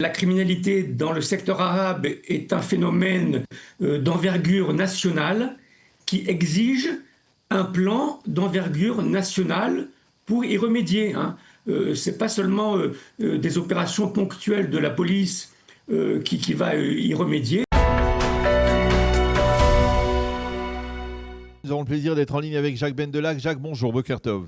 La criminalité dans le secteur arabe est un phénomène d'envergure nationale qui exige un plan d'envergure nationale pour y remédier. Ce n'est pas seulement des opérations ponctuelles de la police qui va y remédier. Nous avons le plaisir d'être en ligne avec Jacques Bendelac. Jacques, bonjour, Boker Tov.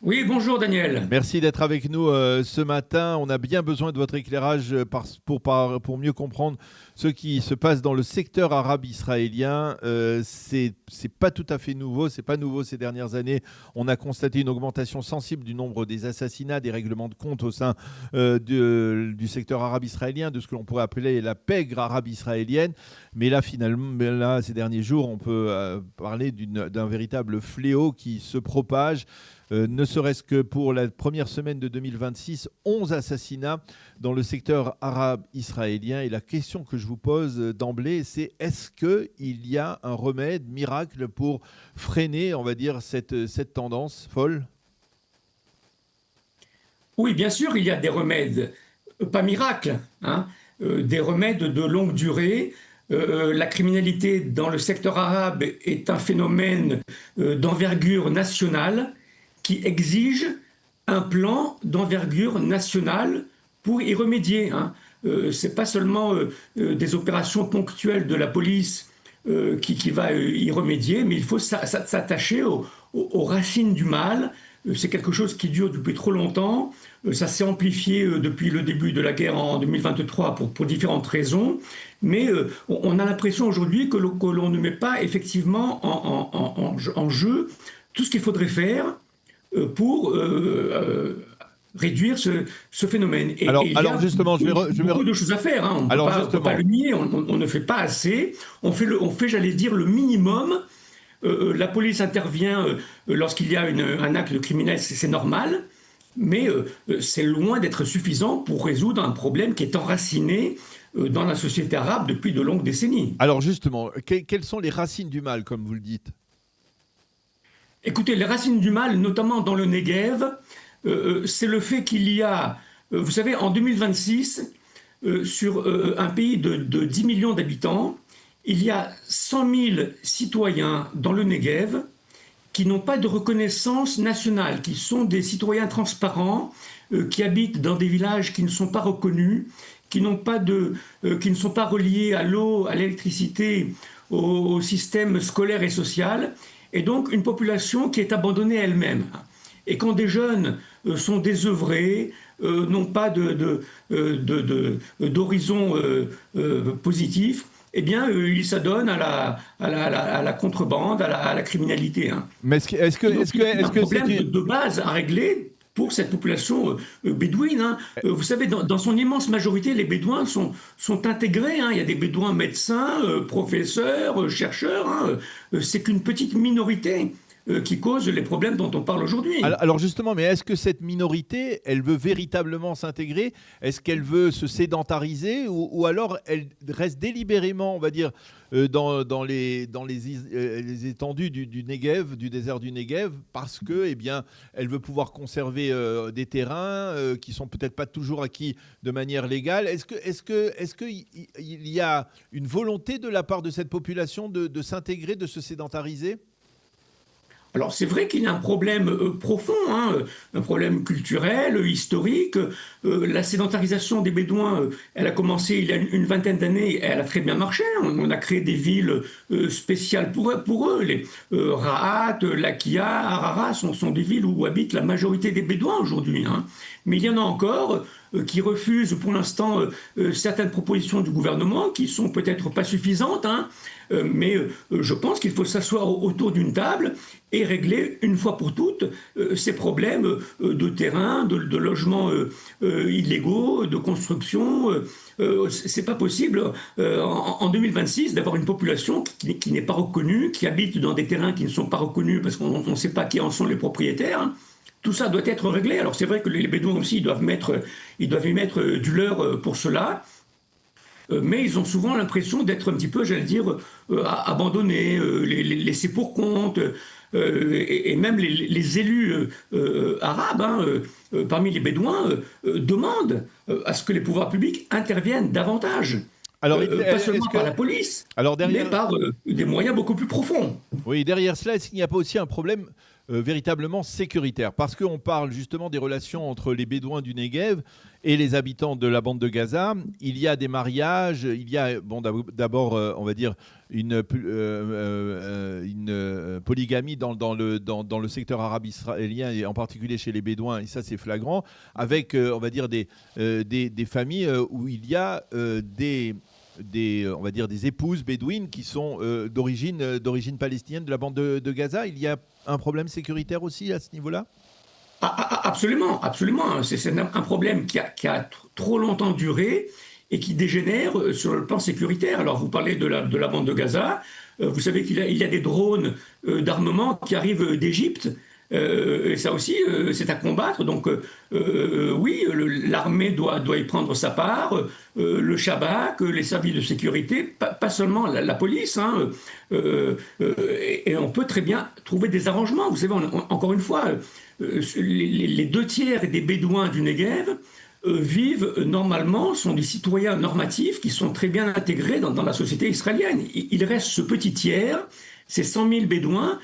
Oui, bonjour Daniel. Merci d'être avec nous ce matin. On a bien besoin de votre éclairage pour mieux comprendre ce qui se passe dans le secteur arabe israélien. C'est pas tout à fait nouveau, c'est pas nouveau ces dernières années. On a constaté une augmentation sensible du nombre des assassinats, des règlements de compte au sein du secteur arabe israélien, de ce que l'on pourrait appeler la pègre arabe israélienne. Mais là, finalement, ces derniers jours, on peut parler d'un véritable fléau qui se propage. Ne serait-ce que pour la première semaine de 2026, 11 assassinats dans le secteur arabe israélien. Et la question que je vous pose d'emblée, c'est est-ce qu'il y a un remède miracle pour freiner, on va dire, cette tendance folle ? Oui, bien sûr, il y a des remèdes, pas miracles, des remèdes de longue durée. La criminalité dans le secteur arabe est un phénomène d'envergure nationale qui exige un plan d'envergure nationale pour y remédier. Ce n'est pas seulement des opérations ponctuelles de la police qui va y remédier, mais il faut s'attacher aux racines du mal. C'est quelque chose qui dure depuis trop longtemps. Ça s'est amplifié depuis le début de la guerre en 2023 pour différentes raisons. Mais on a l'impression aujourd'hui que l'on ne met pas effectivement en jeu tout ce qu'il faudrait faire pour réduire ce phénomène. Alors justement, il y a beaucoup de choses à faire. On ne peut pas le nier, on ne fait pas assez. On fait, j'allais dire, le minimum. La police intervient lorsqu'il y a un acte criminel, c'est normal, mais c'est loin d'être suffisant pour résoudre un problème qui est enraciné dans la société arabe depuis de longues décennies. Alors justement, quelles sont les racines du mal, comme vous le dites ? Écoutez, les racines du mal, notamment dans le Negev, c'est le fait qu'il y a, vous savez, en 2026, sur un pays de 10 millions d'habitants, il y a 100 000 citoyens dans le Negev qui n'ont pas de reconnaissance nationale, qui sont des citoyens transparents, qui habitent dans des villages qui ne sont pas reconnus, qui ne sont pas reliés à l'eau, à l'électricité, au système scolaire et social. Et donc une population qui est abandonnée elle-même. Et quand des jeunes sont désœuvrés, n'ont pas d'horizon positif, eh bien, ils s'adonnent à la contrebande, à la criminalité. Mais est-ce que c'est un problème de base à régler pour cette population bédouine. Vous savez, dans son immense majorité, les Bédouins sont intégrés. Il y a des Bédouins médecins, professeurs, chercheurs. C'est qu'une petite minorité qui cause les problèmes dont on parle aujourd'hui. Alors justement, mais est-ce que cette minorité, elle veut véritablement s'intégrer ? Est-ce qu'elle veut se sédentariser ou alors elle reste délibérément, on va dire, dans les étendues du Negev, du désert du Negev, parce que, eh bien, elle veut pouvoir conserver des terrains qui sont peut-être pas toujours acquis de manière légale. Est-ce qu'il y a une volonté de la part de cette population de s'intégrer, de se sédentariser ? Alors c'est vrai qu'il y a un problème profond, un problème culturel, historique. La sédentarisation des Bédouins, elle a commencé il y a une vingtaine d'années, et elle a très bien marché. On a créé des villes spéciales pour eux. Les Rahat, Lakia, Harara sont des villes où habitent la majorité des Bédouins aujourd'hui. Mais il y en a encore qui refusent pour l'instant certaines propositions du gouvernement qui sont peut-être pas suffisantes, mais je pense qu'il faut s'asseoir autour d'une table et régler une fois pour toutes ces problèmes de terrain, de logements illégaux, de construction. C'est pas possible en 2026 d'avoir une population qui n'est pas reconnue, qui habite dans des terrains qui ne sont pas reconnus parce qu'on ne sait pas qui en sont les propriétaires. Tout ça doit être réglé. Alors c'est vrai que les Bédouins aussi, ils doivent y mettre du leur pour cela. Mais ils ont souvent l'impression d'être un petit peu, j'allais dire, abandonnés, laissés pour compte. et même les élus arabes, parmi les Bédouins, demandent à ce que les pouvoirs publics interviennent davantage. Alors, Pas seulement est-ce que... par la police, Alors mais derrière... par des moyens beaucoup plus profonds. Oui, derrière cela, est-ce qu'il n'y a pas aussi un problème véritablement sécuritaire? Parce qu'on parle justement des relations entre les Bédouins du Negev et les habitants de la bande de Gaza. Il y a des mariages, il y a bon, d'abord, on va dire, une polygamie dans le secteur arabe israélien, et en particulier chez les Bédouins, et ça c'est flagrant, avec, on va dire, des familles où il y a on va dire des épouses bédouines qui sont d'origine palestinienne de la bande de Gaza. Il y a un problème sécuritaire aussi à ce niveau-là? Absolument, absolument. C'est un problème qui a trop longtemps duré et qui dégénère sur le plan sécuritaire. Alors, vous parlez de la bande de Gaza. Vous savez qu'il y a des drones d'armement qui arrivent d'Égypte. Et ça aussi, c'est à combattre. Donc, oui, l'armée doit y prendre sa part, le Shabak, les services de sécurité, pas seulement la police. Et on peut très bien trouver des arrangements. Vous savez, encore une fois, les 2 tiers des Bédouins du Negev vivent normalement, sont des citoyens normatifs qui sont très bien intégrés dans la société israélienne. Il reste ce petit tiers, ces 100 000 Bédouins,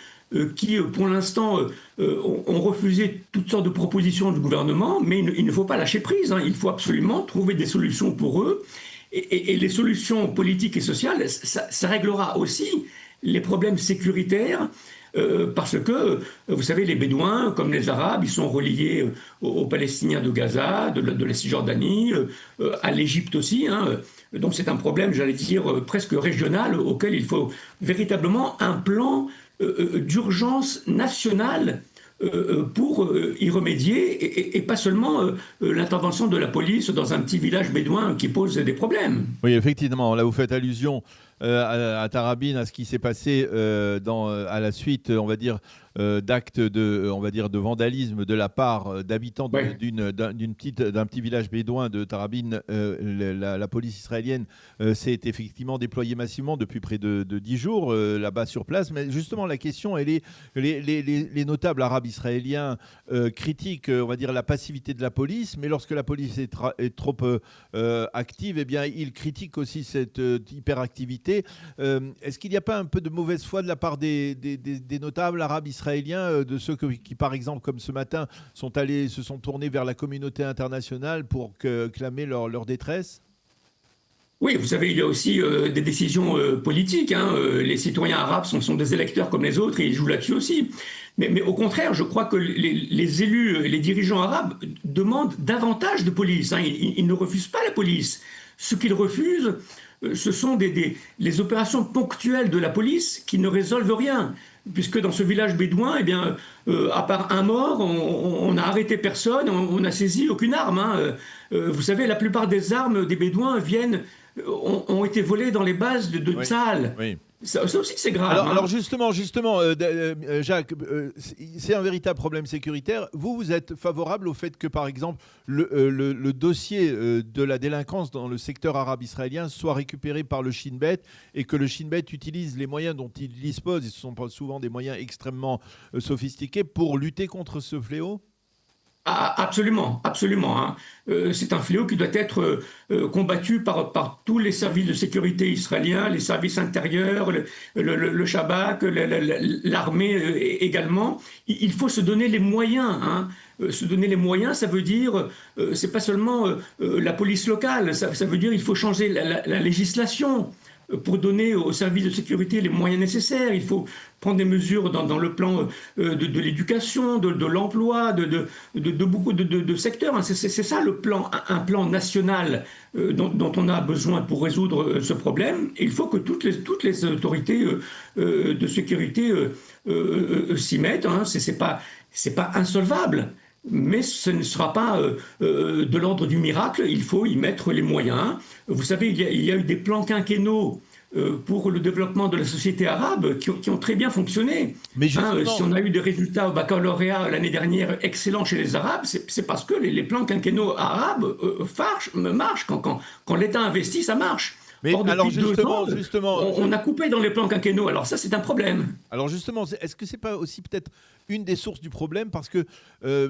qui, pour l'instant, ont refusé toutes sortes de propositions du gouvernement, mais il ne faut pas lâcher prise. Il faut absolument trouver des solutions pour eux. Et les solutions politiques et sociales, ça réglera aussi les problèmes sécuritaires, parce que, vous savez, les Bédouins, comme les Arabes, ils sont reliés aux Palestiniens de Gaza, de la Cisjordanie, à l'Égypte aussi. Donc c'est un problème, j'allais dire, presque régional, auquel il faut véritablement un plan d'urgence nationale pour y remédier, et pas seulement l'intervention de la police dans un petit village bédouin qui pose des problèmes. Oui, effectivement, là vous faites allusion à Tarabine, à ce qui s'est passé à la suite, on va dire, d'actes de vandalisme de la part d'habitants Ouais. d'un petit village bédouin de Tarabine. La police israélienne s'est effectivement déployée massivement depuis près de 10 jours là-bas sur place. Mais justement, la question, elle est, les notables arabes israéliens critiquent, on va dire, la passivité de la police, mais lorsque la police est trop active, eh bien, ils critiquent aussi cette hyperactivité. Est-ce qu'il n'y a pas un peu de mauvaise foi de la part des notables arabes israéliens, de ceux qui, par exemple, comme ce matin, se sont tournés vers la communauté internationale pour clamer leur détresse? Oui, vous savez, il y a aussi des décisions politiques. Les citoyens arabes sont des électeurs comme les autres et ils jouent là-dessus aussi. Mais au contraire, je crois que les élus, les dirigeants arabes demandent davantage de police. Ils ne refusent pas la police. Ce qu'ils refusent, ce sont les opérations ponctuelles de la police qui ne résolvent rien. Puisque dans ce village bédouin, eh bien, à part un mort, on n'a arrêté personne, on n'a saisi aucune arme. Vous savez, la plupart des armes des Bédouins ont été volées dans les bases de Oui. Tsahal. Oui. Ça aussi, c'est grave. Alors justement, Jacques, c'est un véritable problème sécuritaire. Vous êtes favorable au fait que, par exemple, le dossier de la délinquance dans le secteur arabe israélien soit récupéré par le Shin Bet et que le Shin Bet utilise les moyens dont il dispose, et ce sont souvent des moyens extrêmement sophistiqués, pour lutter contre ce fléau? Absolument, absolument. C'est un fléau qui doit être combattu par tous les services de sécurité israéliens, les services intérieurs, le Shabak, l'armée également. Il faut se donner les moyens. Se donner les moyens, ça veut dire, c'est pas seulement la police locale, ça veut dire il faut changer la législation pour donner aux services de sécurité les moyens nécessaires. Il faut prendre des mesures dans le plan de l'éducation, de l'emploi, de beaucoup de secteurs. C'est ça le plan, un plan national dont on a besoin pour résoudre ce problème. Et il faut que toutes les autorités de sécurité s'y mettent. C'est pas insolvable. Mais ce ne sera pas de l'ordre du miracle, il faut y mettre les moyens. Vous savez, il y a eu des plans quinquennaux pour le développement de la société arabe qui ont très bien fonctionné. Mais justement... Si on a eu des résultats au baccalauréat l'année dernière excellents chez les Arabes, c'est parce que les plans quinquennaux arabes marchent. Quand l'État investit, ça marche. Mais Or, alors depuis 2 ans, justement, on a coupé dans les plans quinquennaux. Alors ça, c'est un problème. Alors justement, est-ce que c'est pas aussi peut-être une des sources du problème parce que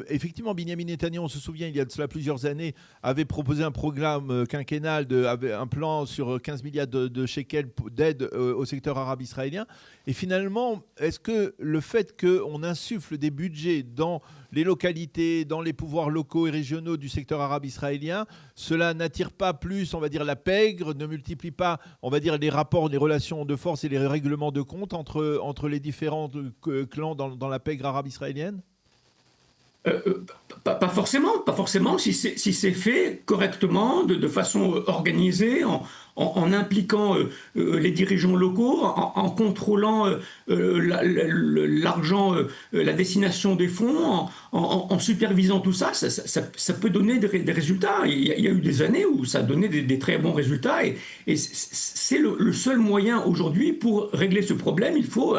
effectivement, Benyamin Netanyahou, on se souvient, il y a de cela plusieurs années, avait proposé un programme quinquennal, avait un plan sur 15 milliards de shekels d'aide au secteur arabe israélien. Et finalement, est-ce que le fait qu'on insuffle des budgets dans les localités, dans les pouvoirs locaux et régionaux du secteur arabe israélien, cela n'attire pas plus, on va dire, la pègre, ne multiplie pas, on va dire, les rapports, les relations de force et les règlements de compte entre les différents clans dans la pègre arabe israélienne? Pas forcément, pas forcément si c'est fait correctement, de façon organisée, en impliquant les dirigeants locaux, en contrôlant l'argent, la destination des fonds, en supervisant tout ça, ça peut donner des résultats. Il y a eu des années où ça a donné des très bons résultats et c'est le seul moyen aujourd'hui pour régler ce problème. Il faut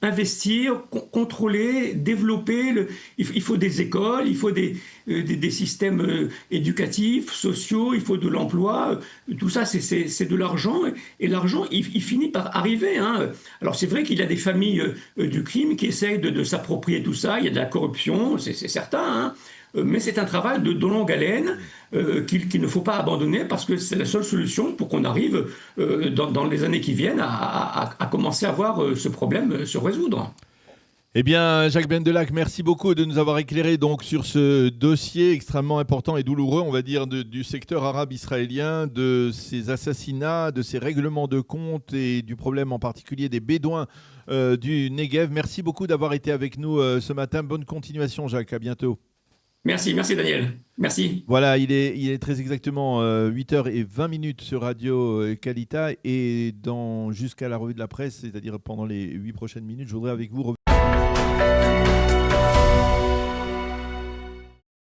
investir, contrôler, développer. Il faut des écoles, il faut des systèmes éducatifs, sociaux, il faut de l'emploi. Tout ça, c'est de l'argent. Et l'argent, il finit par arriver, hein. Alors c'est vrai qu'il y a des familles du crime qui essayent de s'approprier tout ça. Il y a de la corruption, c'est certain, hein. Mais c'est un travail de longue haleine qu'il ne faut pas abandonner parce que c'est la seule solution pour qu'on arrive dans les années qui viennent à commencer à voir ce problème se résoudre. Eh bien, Jacques Bendelac, merci beaucoup de nous avoir éclairé donc sur ce dossier extrêmement important et douloureux, on va dire, du secteur arabe israélien, de ces assassinats, de ces règlements de compte et du problème en particulier des Bédouins du Negev. Merci beaucoup d'avoir été avec nous ce matin. Bonne continuation, Jacques. À bientôt. Merci Daniel. Merci. Voilà, il est très exactement 8h20 sur Radio Kalita et jusqu'à la revue de la presse, c'est-à-dire pendant les 8 prochaines minutes, je voudrais avec vous